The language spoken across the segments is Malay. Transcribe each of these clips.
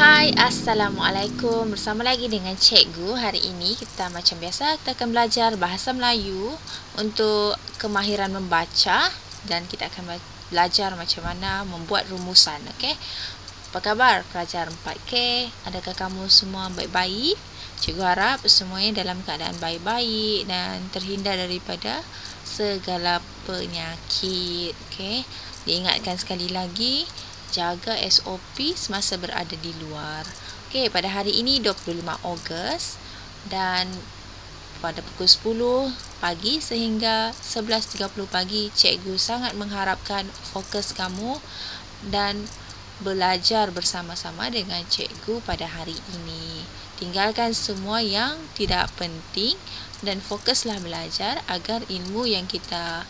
Hai, Assalamualaikum. Bersama lagi dengan Cikgu. Hari ini kita macam biasa kita akan belajar bahasa Melayu untuk kemahiran membaca dan kita akan belajar macam mana membuat rumusan. Okey. Apa khabar pelajar 4K? Adakah kamu semua baik-baik? Cikgu harap semuanya dalam keadaan baik-baik dan terhindar daripada segala penyakit. Okey. Diingatkan sekali lagi, jaga SOP semasa berada di luar. Okey, pada hari ini 25 Ogos dan pada pukul 10 pagi sehingga 11.30 pagi, cikgu sangat mengharapkan fokus kamu dan belajar bersama-sama dengan cikgu pada hari ini. Tinggalkan semua yang tidak penting dan fokuslah belajar agar ilmu yang kita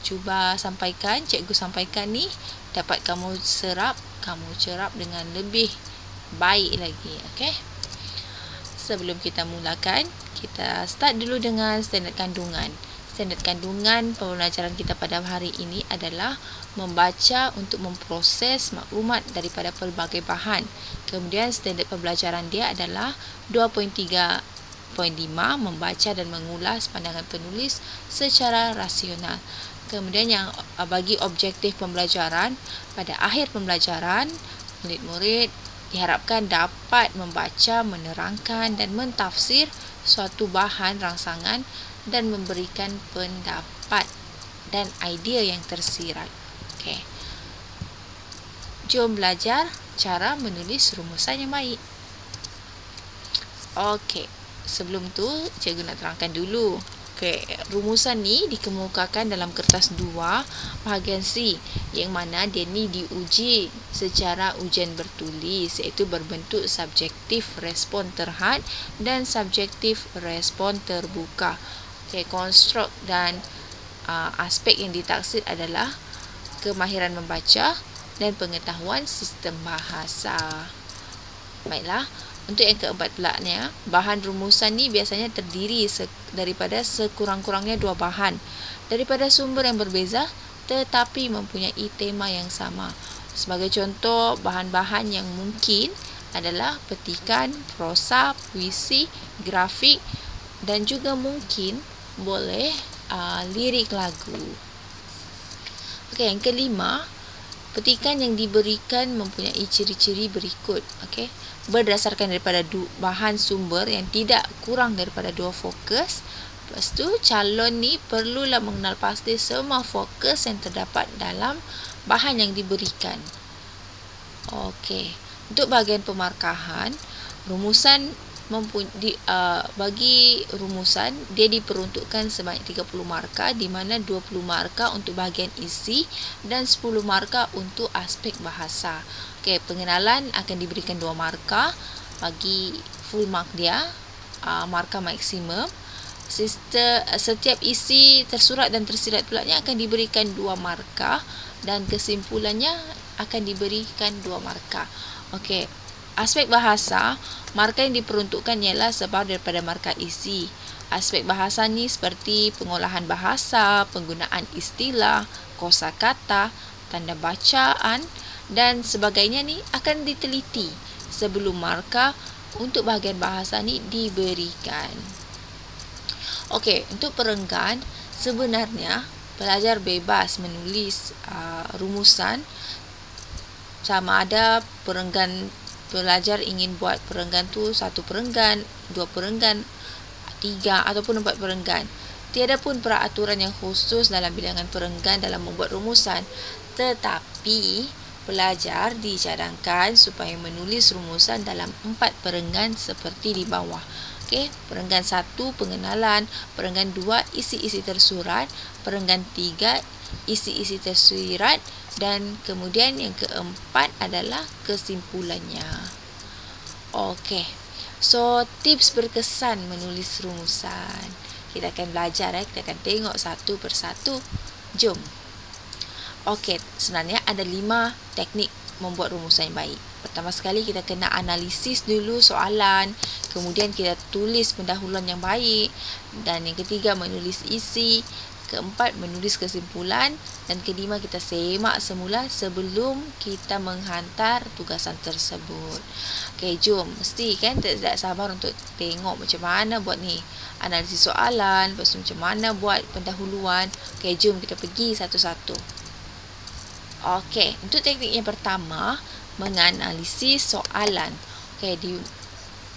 cuba sampaikan, cikgu sampaikan ni dapat kamu serap, kamu cerap dengan lebih baik lagi. Okey. Sebelum kita mulakan, kita start dulu dengan standard kandungan. Standard kandungan pembelajaran kita pada hari ini adalah membaca untuk memproses maklumat daripada pelbagai bahan. Kemudian standard pembelajaran dia adalah 2.3.5 membaca dan mengulas pandangan penulis secara rasional. Kemudian yang bagi objektif pembelajaran, pada akhir pembelajaran, murid-murid diharapkan dapat membaca, menerangkan dan mentafsir suatu bahan rangsangan dan memberikan pendapat dan idea yang tersirat. Okey. Jom belajar cara menulis rumusan yang baik. Okey. Sebelum tu, cikgu nak terangkan dulu. Okay, rumusan ni dikemukakan dalam kertas 2 bahagian C yang mana dia ni diuji secara ujian bertulis, iaitu berbentuk subjektif respon terhad dan subjektif respon terbuka. Okay, konstruk dan aspek yang ditaksir adalah kemahiran membaca dan pengetahuan sistem bahasa. Baiklah. Untuk yang keempat pula ni, bahan rumusan ni biasanya terdiri daripada sekurang-kurangnya 2 bahan daripada sumber yang berbeza tetapi mempunyai tema yang sama. Sebagai contoh, bahan-bahan yang mungkin adalah petikan, prosa, puisi, grafik dan juga mungkin boleh lirik lagu. Okey, yang kelima, petikan yang diberikan mempunyai ciri-ciri berikut. Okey. Berdasarkan daripada bahan sumber yang tidak kurang daripada 2 fokus. Lepas tu, calon ni perlulah mengenal pasti semua fokus yang terdapat dalam bahan yang diberikan. Okey. Untuk bahagian pemarkahan, rumusan bagi rumusan dia diperuntukkan sebanyak 30 markah, di mana 20 markah untuk bahagian isi dan 10 markah untuk aspek bahasa. Okey, pengenalan akan diberikan 2 markah bagi full mark dia, markah maksimum. Setiap isi tersurat dan tersirat pula akan diberikan 2 markah dan kesimpulannya akan diberikan 2 markah. Okey, aspek bahasa, markah yang diperuntukkan ialah sebab daripada markah isi. Aspek bahasa ni seperti pengolahan bahasa, penggunaan istilah, kosakata, tanda bacaan dan sebagainya ni akan diteliti sebelum markah untuk bahagian bahasa ni diberikan. Okey, untuk perenggan, sebenarnya pelajar bebas menulis rumusan sama ada perenggan pelajar ingin buat perenggan tu 1 perenggan, 2 perenggan, 3 ataupun 4 perenggan. Tiada pun peraturan yang khusus dalam bilangan perenggan dalam membuat rumusan. Tetapi pelajar dicadangkan supaya menulis rumusan dalam 4 perenggan seperti di bawah. Okey, perenggan 1 pengenalan, perenggan 2 isi-isi tersurat, perenggan 3 isi-isi tersirat dan kemudian yang keempat adalah kesimpulannya. Okey. So, tips berkesan menulis rumusan. Kita akan belajar, kita akan tengok satu persatu. Jom. Okey, sebenarnya ada 5 teknik membuat rumusan yang baik. Pertama sekali kita kena analisis dulu soalan, kemudian kita tulis pendahuluan yang baik dan yang ketiga menulis isi, keempat, menulis kesimpulan, dan kelima, kita semak semula sebelum kita menghantar tugasan tersebut. Okey, jom. Mesti kan tidak sabar untuk tengok macam mana buat ni analisis soalan, lepas tu macam mana buat pendahuluan. Okey, jom kita pergi satu-satu. Okey, untuk teknik yang pertama, menganalisis soalan. Okey,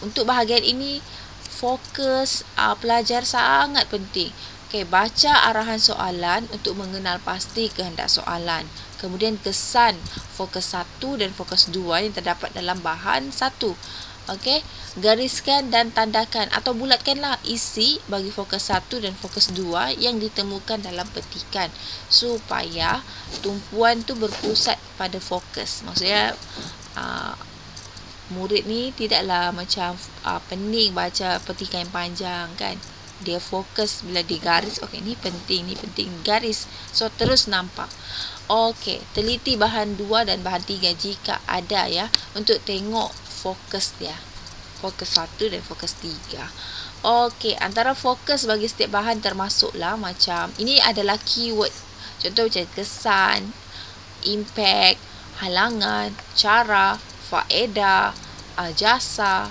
untuk bahagian ini fokus pelajar sangat penting. Okey, baca arahan soalan untuk mengenal pasti kehendak soalan. Kemudian kesan fokus 1 dan fokus 2 yang terdapat dalam bahan 1. Okey, gariskan dan tandakan atau bulatkanlah isi bagi fokus 1 dan fokus 2 yang ditemukan dalam petikan supaya tumpuan tu berpusat pada fokus. Maksudnya murid ni tidaklah macam pening baca petikan yang panjang kan. Dia fokus bila digaris, okey ni penting, garis. So terus nampak. Okey, teliti bahan 2 dan bahan 3 jika ada ya, untuk tengok fokus dia. Fokus 1 dan fokus 3. Okey, antara fokus bagi setiap bahan termasuklah macam ini adalah keyword. Contoh macam kesan, impact, halangan, cara, faedah, jasa,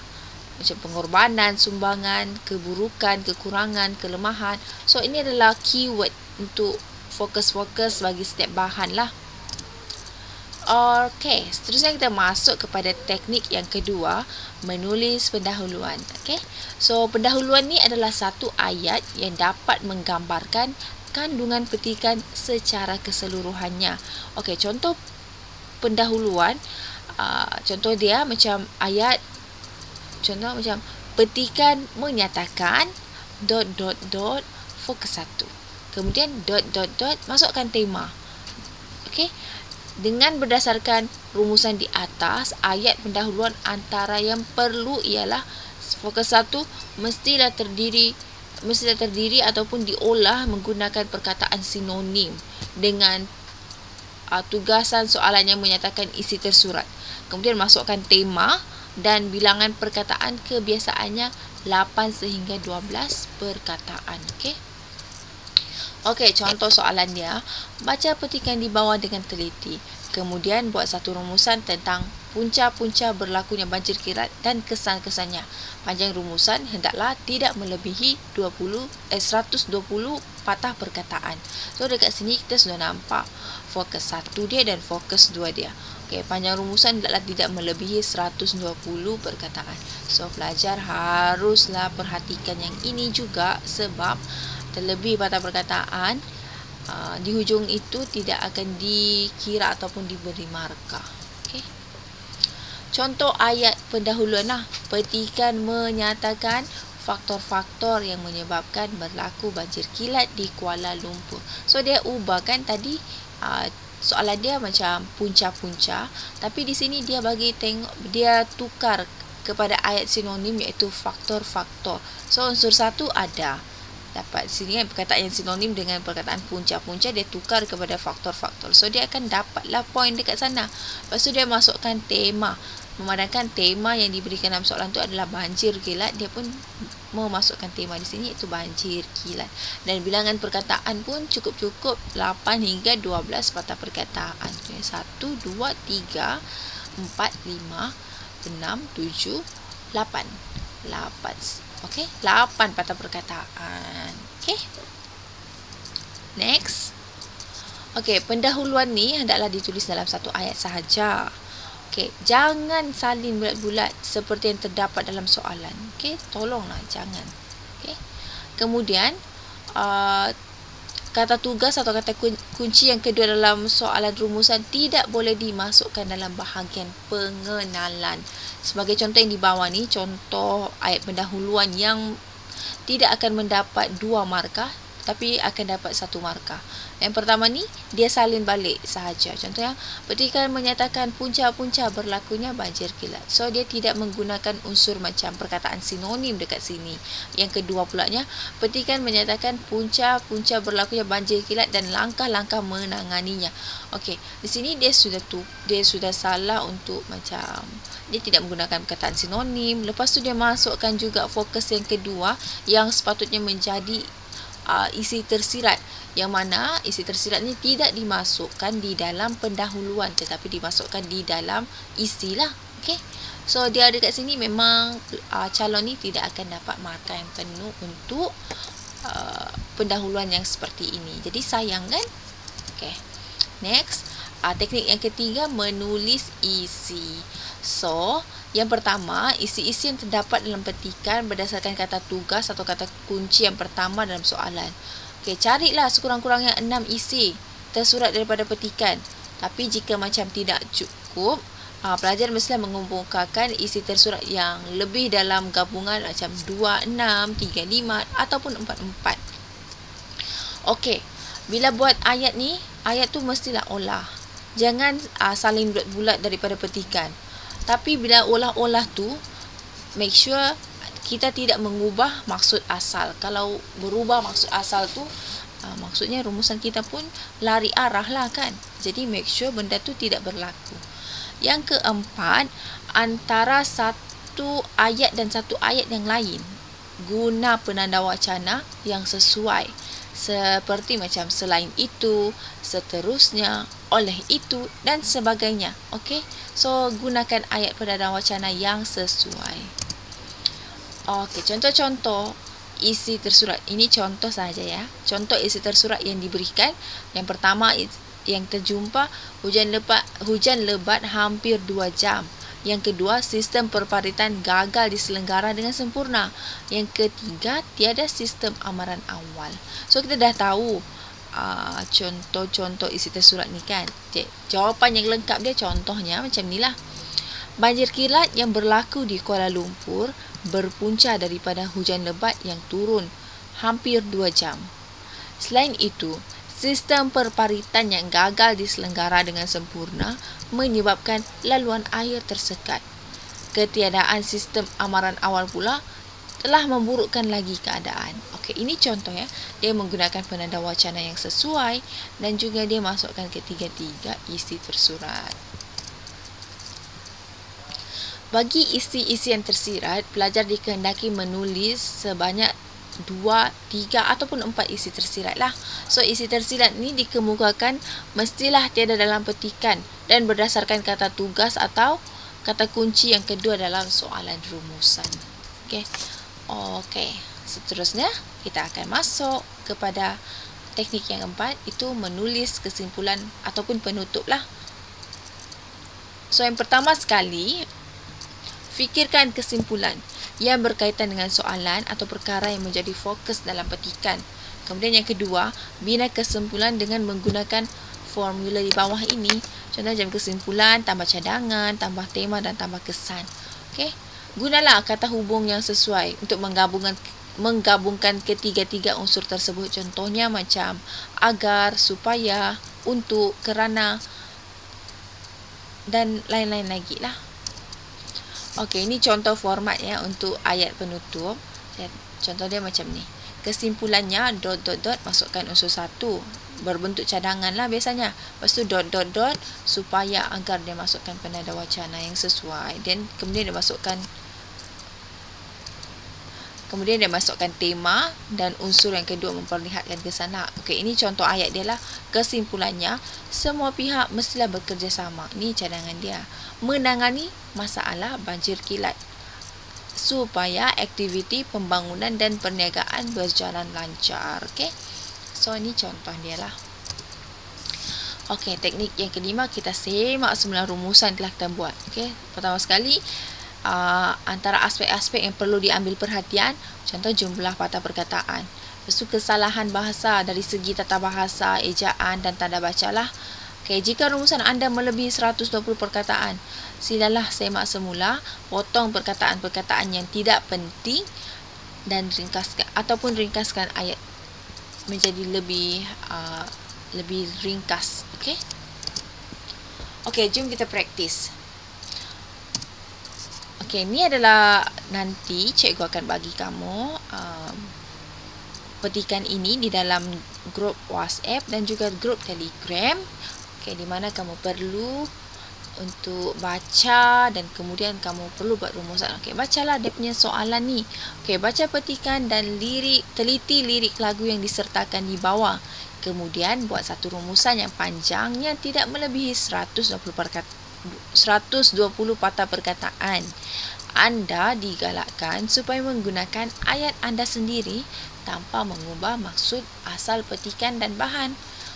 macam pengorbanan, sumbangan, keburukan, kekurangan, kelemahan. So ini adalah keyword untuk fokus-fokus bagi setiap bahan lah. Okey, seterusnya kita masuk kepada teknik yang kedua, menulis pendahuluan. Okey, so pendahuluan ni adalah satu ayat yang dapat menggambarkan kandungan petikan secara keseluruhannya. Okey, contoh pendahuluan, contoh dia macam ayat. Contoh macam petikan menyatakan ... fokus 1. Kemudian ... masukkan tema. Okey. Dengan berdasarkan rumusan di atas, ayat pendahuluan antara yang perlu ialah fokus 1 mestilah terdiri ataupun diolah menggunakan perkataan sinonim dengan tugasan soalan yang menyatakan isi tersurat. Kemudian masukkan tema dan bilangan perkataan kebiasaannya 8 sehingga 12 perkataan. Okey. Okey, contoh soalan dia, baca petikan di bawah dengan teliti. Kemudian buat satu rumusan tentang punca-punca berlakunya banjir kilat dan kesan-kesannya. Panjang rumusan hendaklah tidak melebihi 120 patah perkataan. So dekat sini kita sudah nampak fokus 1 dia dan fokus 2 dia. Okey, panjang rumusan hendaklah tidak melebihi 120 perkataan. So pelajar haruslah perhatikan yang ini juga, sebab terlebih patah perkataan di hujung itu tidak akan dikira ataupun diberi markah. Okey. Contoh ayat pendahuluan lah. Petikan menyatakan faktor-faktor yang menyebabkan berlaku banjir kilat di Kuala Lumpur. So dia ubahkan tadi soalan dia macam punca-punca, tapi di sini dia dia tukar kepada ayat sinonim iaitu faktor-faktor. So unsur 1 ada. Dapat sini kan perkataan yang sinonim dengan perkataan punca-punca, dia tukar kepada faktor-faktor. So dia akan dapatlah poin dekat sana. Lepas tu dia masukkan tema. Memandangkan tema yang diberikan dalam soalan tu adalah banjir kilat, dia pun memasukkan tema di sini iaitu banjir kilat. Dan bilangan perkataan pun cukup-cukup 8 hingga 12 patah perkataan. 1, 2, 3, 4, 5, 6, 7, 8. 8. Okey, 8 patah perkataan. Okey. Next. Okey, pendahuluan ni hendaklah ditulis dalam satu ayat sahaja. Okey, jangan salin bulat-bulat seperti yang terdapat dalam soalan. Okey, tolonglah jangan. Okey. Kemudian kata tugas atau kata kunci yang kedua dalam soalan rumusan tidak boleh dimasukkan dalam bahagian pengenalan. Sebagai contoh yang di bawah ni, contoh ayat pendahuluan yang tidak akan mendapat 2 markah tapi akan dapat 1 markah. Yang pertama ni, dia salin balik sahaja. Contohnya, petikan menyatakan punca-punca berlakunya banjir kilat. So, dia tidak menggunakan unsur macam perkataan sinonim dekat sini. Yang kedua pulanya, petikan menyatakan punca-punca berlakunya banjir kilat dan langkah-langkah menanganinya. Okey, di sini dia sudah salah untuk macam dia tidak menggunakan perkataan sinonim. Lepas tu dia masukkan juga fokus yang kedua yang sepatutnya menjadi isi tersirat, yang mana isi tersirat ni tidak dimasukkan di dalam pendahuluan tetapi dimasukkan di dalam isi lah. Okey. So dia ada kat sini memang calon ni tidak akan dapat markah yang penuh untuk pendahuluan yang seperti ini. Jadi sayang kan? Okey. Next, teknik yang ketiga, menulis isi. So, yang pertama, isi-isi yang terdapat dalam petikan berdasarkan kata tugas atau kata kunci yang pertama dalam soalan. Okey, carilah sekurang-kurangnya 6 isi tersurat daripada petikan. Tapi jika macam tidak cukup, pelajar mestilah mengumpulkan isi tersurat yang lebih dalam gabungan macam 2, 6, 3, 5 ataupun 4, 4. Okey, bila buat ayat ni, ayat tu mestilah olah. Jangan saling bulat-bulat daripada petikan. Tapi bila olah-olah tu, make sure kita tidak mengubah maksud asal. Kalau berubah maksud asal tu, maksudnya rumusan kita pun lari arah lah kan. Jadi make sure benda tu tidak berlaku. Yang keempat, antara satu ayat dan satu ayat yang lain, guna penanda wacana yang sesuai. Seperti macam selain itu, seterusnya, oleh itu dan sebagainya. Okey. So gunakan ayat penanda wacana yang sesuai. Okey, contoh-contoh isi tersurat. Ini contoh saja ya. Contoh isi tersurat yang diberikan. Yang pertama yang terjumpa, hujan lebat hampir 2 jam. Yang kedua, sistem perparitan gagal diselenggara dengan sempurna. Yang ketiga, tiada sistem amaran awal. So kita dah tahu contoh-contoh isi tersurat ni kan. Jawapan yang lengkap dia contohnya macam ni lah. Banjir kilat yang berlaku di Kuala Lumpur berpunca daripada hujan lebat yang turun hampir 2 jam. Selain itu, sistem perparitan yang gagal diselenggara dengan sempurna menyebabkan laluan air tersekat. Ketiadaan sistem amaran awal pula telah memburukkan lagi keadaan. Okey, ini contoh ya. Dia menggunakan penanda wacana yang sesuai dan juga dia masukkan ketiga-tiga isi tersurat. Bagi isi-isi yang tersirat, pelajar dikehendaki menulis sebanyak 2, 3 ataupun 4 isi tersirat lah. So isi tersirat ni dikemukakan mestilah tiada dalam petikan dan berdasarkan kata tugas atau kata kunci yang kedua dalam soalan rumusan. Okey. Okey, seterusnya kita akan masuk kepada teknik yang keempat, itu menulis kesimpulan ataupun penutup lah. So yang pertama sekali, fikirkan kesimpulan yang berkaitan dengan soalan atau perkara yang menjadi fokus dalam petikan. Kemudian yang kedua, bina kesimpulan dengan menggunakan formula di bawah ini. Contoh macam kesimpulan, tambah cadangan, tambah tema dan tambah kesan. Okey. Gunalah kata hubung yang sesuai untuk menggabungkan ketiga-tiga unsur tersebut. Contohnya macam agar, supaya, untuk, kerana dan lain-lain lagi lah. Okey, ini contoh format ya untuk ayat penutup. Contoh dia macam ni. Kesimpulannya masukkan unsur 1, berbentuk cadangan lah biasanya. Lepas tu supaya, agar, dia masukkan penanda wacana yang sesuai. Dan kemudian dia masukkan tema dan unsur yang kedua memperlihatkan ke sana. Okey, ini contoh ayat dia lah. Kesimpulannya, semua pihak mestilah bekerjasama. Ini cadangan dia. Menangani masalah banjir kilat supaya aktiviti pembangunan dan perniagaan berjalan lancar. Okey. So ini contoh dia lah. Okey, teknik yang kelima, kita semak semula rumusan telah kita buat. Okey. Pertama sekali, antara aspek-aspek yang perlu diambil perhatian, contoh jumlah patah perkataan. Lepas tu kesalahan bahasa dari segi tata bahasa, ejaan dan tanda baca lah. Okay, jika rumusan anda melebihi 120 perkataan, silalah semak semula, potong perkataan-perkataan yang tidak penting dan ringkaskan ayat menjadi lebih ringkas. Okey. Okey, jom kita praktis. Okey, ni adalah nanti cikgu akan bagi kamu petikan ini di dalam grup WhatsApp dan juga grup Telegram. Okey, di mana kamu perlu untuk baca dan kemudian kamu perlu buat rumusan. Okey, bacalah dia punya soalan ni. Okey, baca petikan dan teliti lirik lagu yang disertakan di bawah. Kemudian buat satu rumusan yang panjangnya tidak melebihi 120 patah perkataan. Anda digalakkan supaya menggunakan ayat anda sendiri tanpa mengubah maksud asal petikan dan bahan.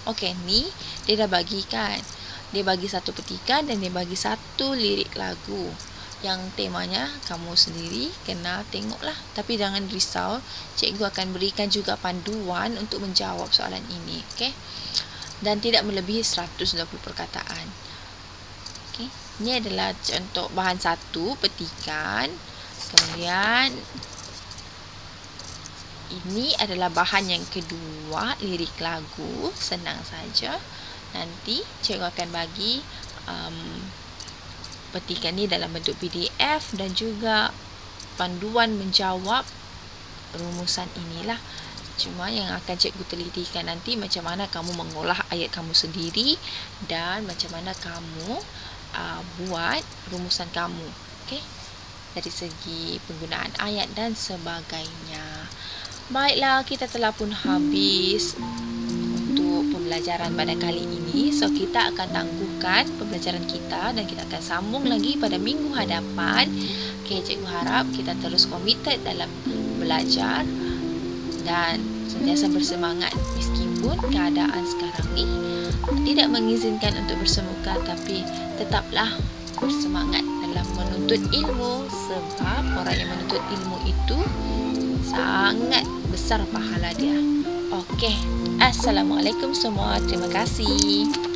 Okey, ni dia dah bagikan. Dia bagi satu petikan dan dia bagi satu lirik lagu yang temanya kamu sendiri kena tengoklah. Tapi jangan risau, cikgu akan berikan juga panduan untuk menjawab soalan ini. Okey, dan tidak melebihi 120 perkataan. Okey, ini adalah contoh bahan satu, petikan. Kemudian ini adalah bahan yang kedua, lirik lagu. Senang saja. Nanti cikgu akan bagi petikan ni dalam bentuk PDF dan juga panduan menjawab rumusan inilah. Cuma yang akan cikgu telitikan nanti macam mana kamu mengolah ayat kamu sendiri dan macam mana kamu buat rumusan kamu. Okey, dari segi penggunaan ayat dan sebagainya. Baiklah, kita telah pun habis untuk pembelajaran pada kali ini. So, kita akan tangguhkan pembelajaran kita dan kita akan sambung lagi pada minggu hadapan. Okay, cikgu harap kita terus committed dalam belajar dan sentiasa bersemangat meskipun keadaan sekarang ni tidak mengizinkan untuk bersemuka, tapi tetaplah bersemangat dalam menuntut ilmu sebab orang yang menuntut ilmu itu sangat besar pahala dia. Okey, Assalamualaikum semua. Terima kasih.